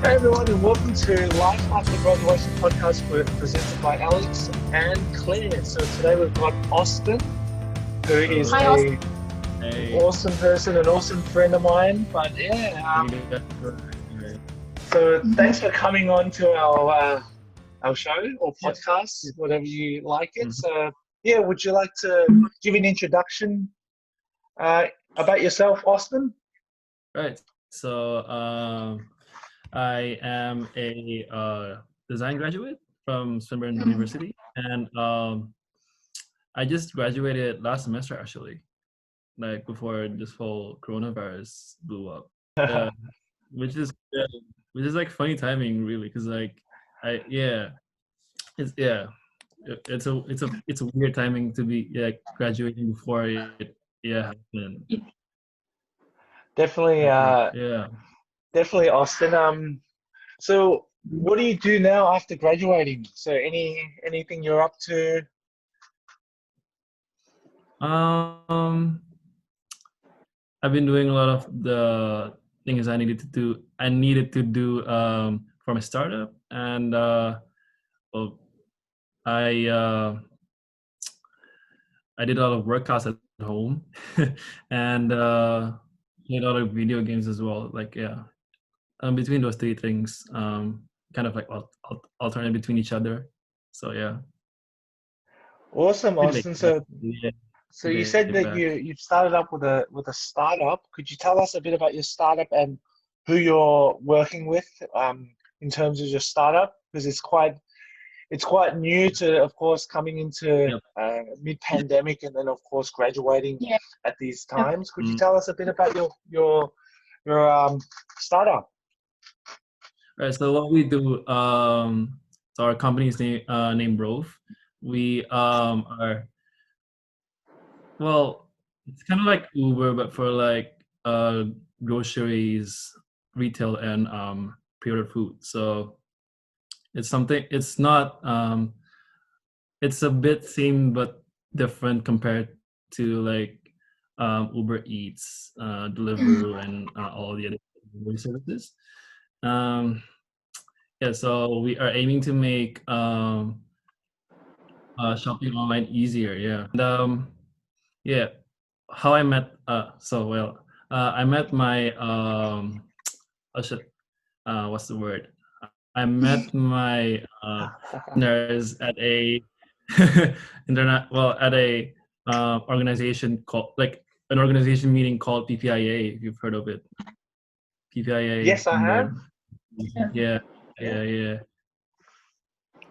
Hi everyone, and welcome to Life After Graduation podcast presented by Alex and Claire. So today we've got Austin, who is Hi, Austin. an awesome person, an awesome friend of mine. But so thanks for coming on to our show or podcast, whatever you like it. So would you like to give an introduction about yourself, Austin? Right. So I am a design graduate from Swinburne University, and I just graduated last semester actually, like before this whole coronavirus blew up. Which is like funny timing really, because like it's a weird timing to be graduating before it happened. Definitely, definitely, Austin. So what do you do now after graduating? So anything you're up to? I've been doing a lot of the things I needed to do for my startup, and I did a lot of workouts at home, and played a lot of video games as well. Between those three things, kind of like alternate between each other. So yeah. Awesome, Austin. So you said that back. you've started up with a startup. Could you tell us a bit about your startup and who you're working with in terms of your startup? Because it's quite new to, of course, coming into mid-pandemic and then, of course, graduating at these times. Could you tell us a bit about your startup? Right. So what we do, so our company's named Rove. We are, well, it's kind of like Uber, but for like groceries, retail, and pre-ordered food. So it's a bit same but different compared to like Uber Eats, Deliveroo, and all the other delivery services. So we are aiming to make shopping online easier. And how I met I met my what's the word? I met my partners at a organization called, like, an organization meeting called PPIA, if you've heard of it. PPIA. Yes, I have. Yeah.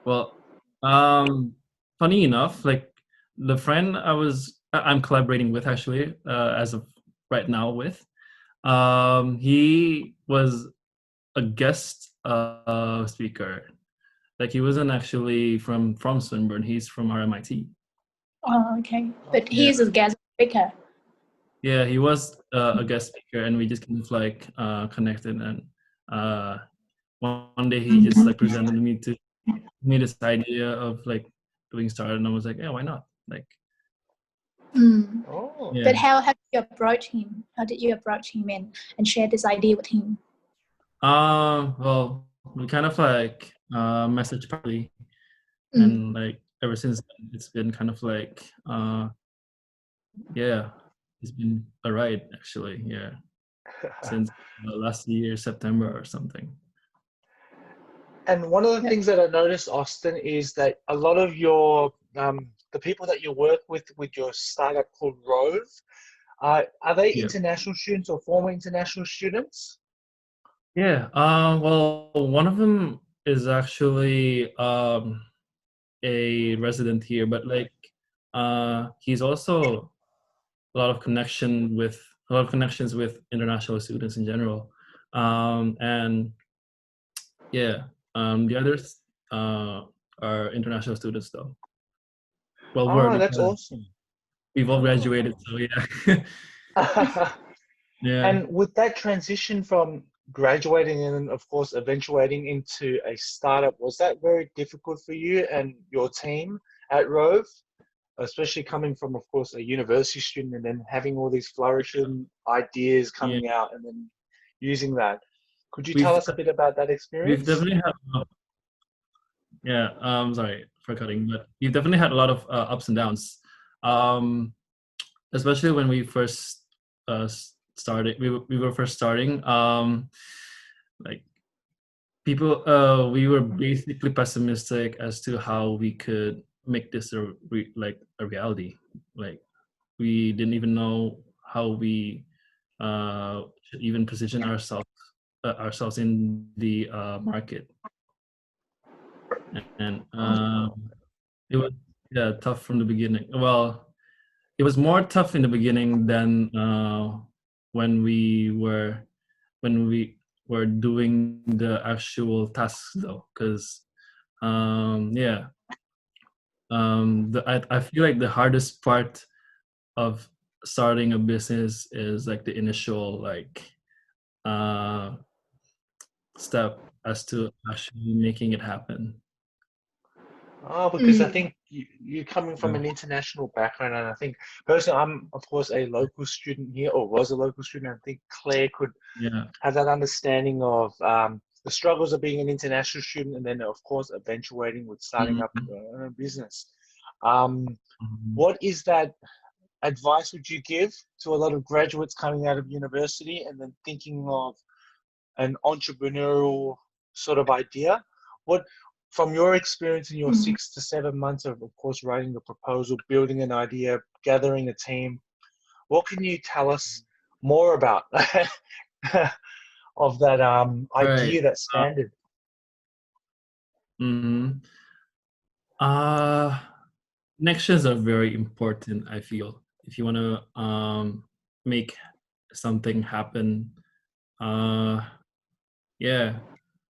Well, funny enough, like the friend I'm collaborating with actually, as of right now with, he was a guest speaker. Like, he wasn't actually from Swinburne. He's from RMIT. Oh, okay. But he's a guest speaker. Yeah, he was a guest speaker, and we just kind of like connected. And one day he just like presented me this idea of like doing startup, and I was like, yeah, why not? Like. But how did you approach him? How did you approach him and share this idea with him? Well, we kind of like messaged partly, and like ever since then, it's been kind of like it's been a ride actually. Since last year September or something. And one of the things that I noticed, Austin, is that a lot of your the people that you work with your startup called Rove, are they international students or former international students? Yeah. Well, one of them is actually a resident here, but like he's also a lot of connections with international students in general. And the others are international students though. Well, that's awesome. We've all graduated, so yeah. And with that transition from graduating and, of course, eventuating into a startup, was that very difficult for you and your team at Rove, especially coming from, of course, a university student and then having all these flourishing ideas coming out and then using that? Could you we've tell us a bit about that we've experience? definitely had yeah. Sorry for cutting, but we've definitely had a lot of ups and downs. Um, Especially when we first started. We were first starting. Like people, we were basically pessimistic as to how we could make this like a reality. Like we didn't even know how we should even position ourselves in the market, and it was yeah tough from the beginning. Well, it was more tough in the beginning than when we were when we were doing the actual tasks though, because yeah, I feel like the hardest part of starting a business is like the initial like uh step as to actually making it happen. Oh, because I Mm. think you're coming from Yeah. an international background, and I think personally, I'm of course a local student here, or was a local student. I think Claire could Yeah. have that understanding of the struggles of being an international student, and then of course eventuating with starting up Mhm. a business. Um, Mhm. what is that advice would you give to a lot of graduates coming out of university and then thinking of an entrepreneurial sort of idea? What, from your experience in your Mm. 6 to 7 months of course, writing a proposal, building an idea, gathering a team, what can you tell us more about of that All right. idea, that standard? Mhm. Uh, Connections are very important, I feel. If you want to make something happen, uh, yeah,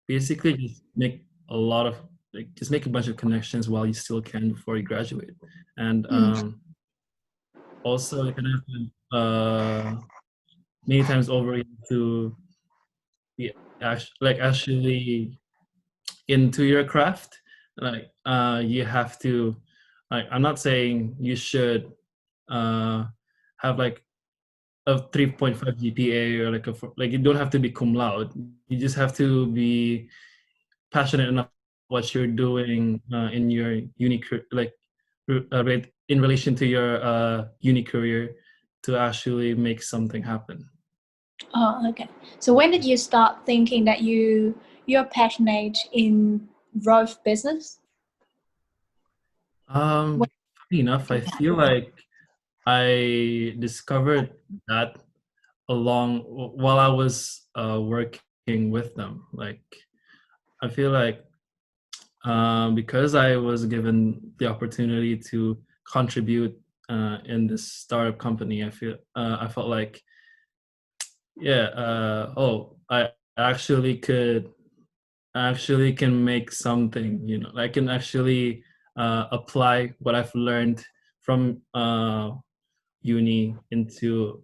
basically just make a lot of like just make a bunch of connections while you still can before you graduate, and Mm. also you can have many times over you have to be actually into your craft. Like you have to like I'm not saying you should uh have like a 3.5 GPA or like like you don't have to be cum laude. You just have to be passionate enough what you're doing in your like in relation to your uni career to actually make something happen. Oh, okay. So when did you start thinking that you're passionate in Rove business? When Funny enough, I did it feel happen? like I discovered that while I was working with them. Like I feel like because I was given the opportunity to contribute in this startup company, I felt like yeah, oh, I actually can make something. You know, I can actually apply what I've learned from uni into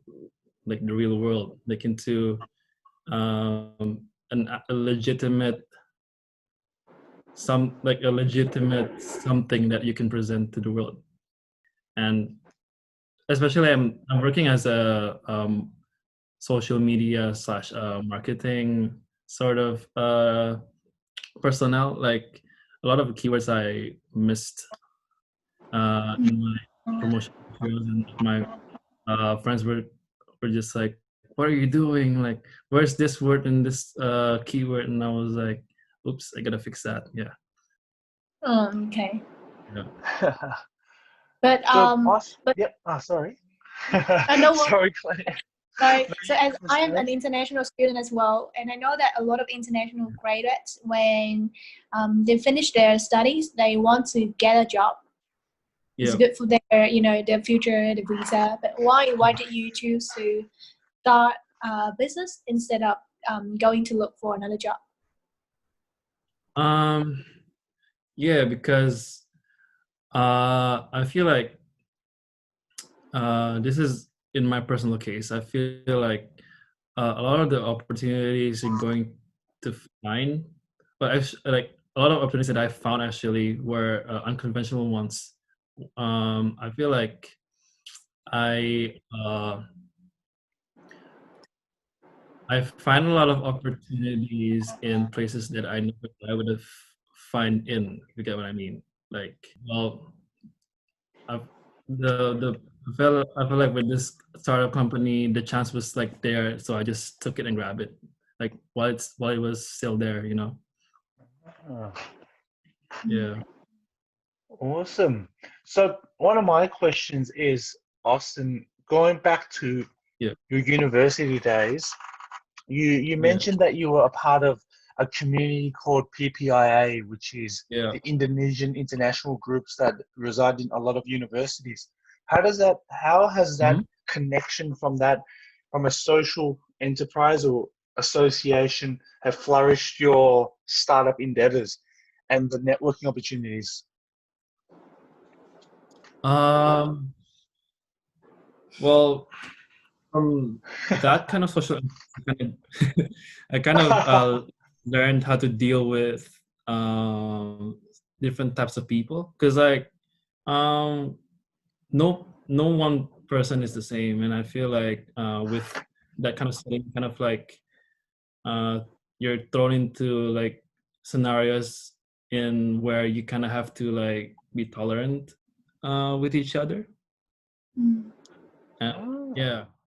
like the real world, like into a legitimate something that you can present to the world. And especially I'm working as a social media slash marketing sort of personnel. Like a lot of the keywords I missed in my promotion materials, and my friends were just like, "What are you doing? Like, where's this word in this keyword?" And I was like, "Oops, I gotta fix that." Yeah, Okay. yeah. But So, boss, but yep. Sorry. I know what. Sorry, Claire. Right. No, So you as go first, I am Claire. an international student as well, and I know that a lot of international graduates, when they finish their studies, they want to get a job. It's Yeah. good for their, their future, the visa. But why did you choose to start a business instead of going to look for another job? Um, yeah, because I feel like this is in my personal case. I feel like a lot of the opportunities you're going to find, but like a lot of opportunities that I found actually were unconventional ones. I feel like I I find a lot of opportunities in places that I never thought I would have find in. If you get what I mean? Like, well, I've, the I felt like with this startup company, the chance was like there, so I just took it and grabbed it, like while it was still there, you know. Ah, Yeah, awesome. So one of my questions is, Austin, going back to yeah, your university days, you yeah, mentioned that you were a part of a community called PPIA, which is yeah. the Indonesian international groups that reside in a lot of universities. How has that Hmm. connection from a social enterprise or association have flourished your startup endeavors and the networking opportunities? Um. Well, from that kind of social, I kind of learned how to deal with different types of people, because like um no one person is the same, and I feel like with that kind of setting, kind of like uh you're thrown into like scenarios in where you kind of have to like be tolerant with each other. Mm. uh, Ah, yeah,